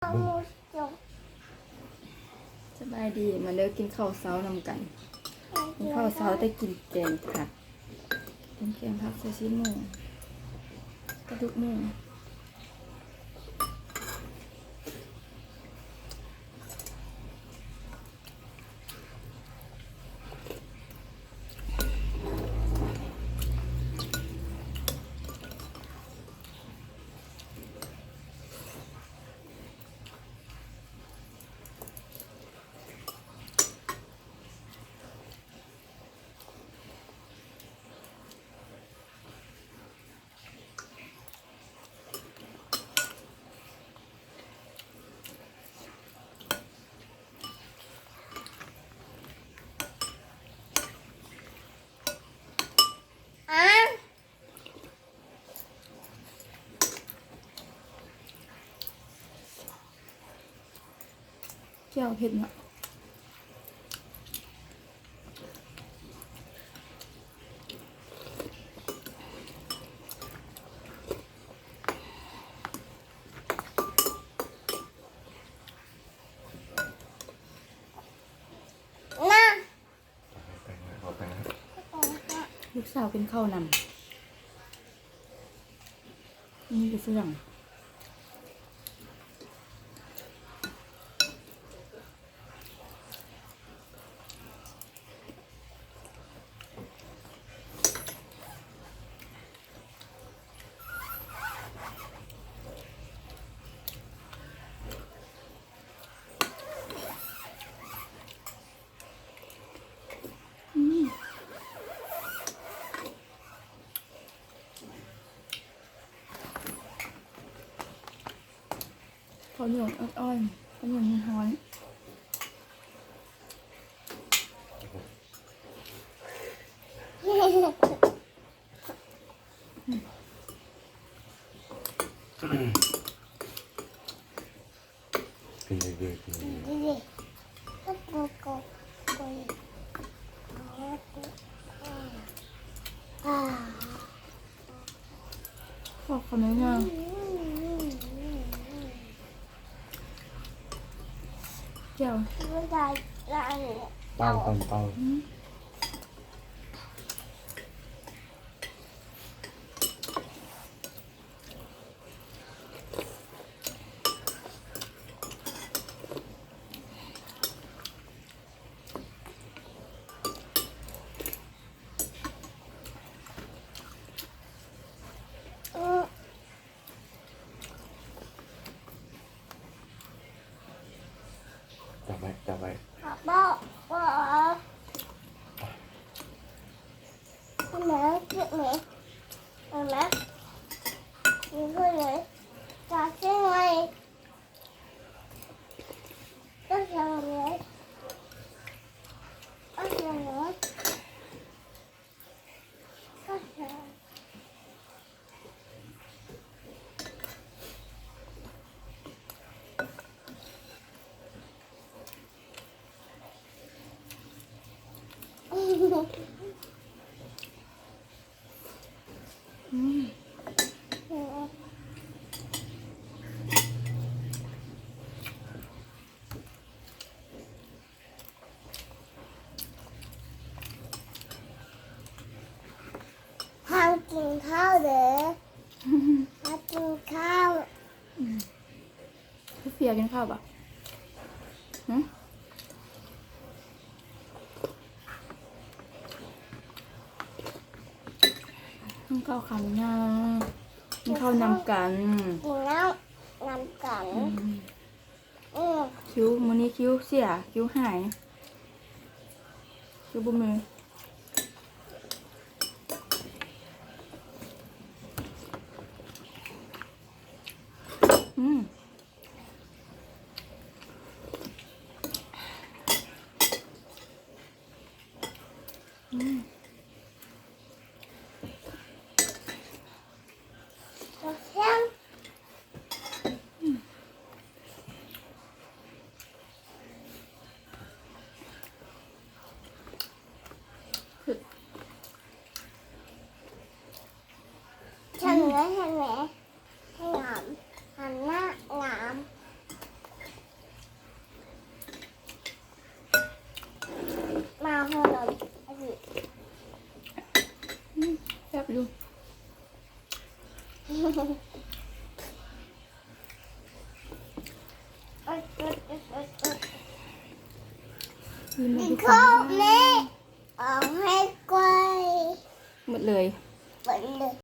สบายดีมาเลิกกินข้าวเช้านำกันกินข้าวเช้าได้กินแกงผักกินแกงผักใส่ชิ้นหมูกระดูกหมูเจียวเผ็ดเนาะลูกสาวเป็นข้าวนำนี่คือฝรั่งข้าวเหนียวอ่อนๆข้าวเหนียวร้อนกินเยอะๆกินเยอะพอคนนี้นะเจียวๆเป่าก่อนเป่าจับไว้กินข้าวเด้อมากินข้าว พี่เฟียกินข้าวปะหืมกินข้าวขำยากินข้าวนำกัน กินแล้วน้ำกันม คิ้วมื้อนี้คิ้วเสียคิ้วหายคิ้วบุมืออืมเสียง ดู กินข้าวแม่เอาให้กล้วย หมดเลย หมดเลย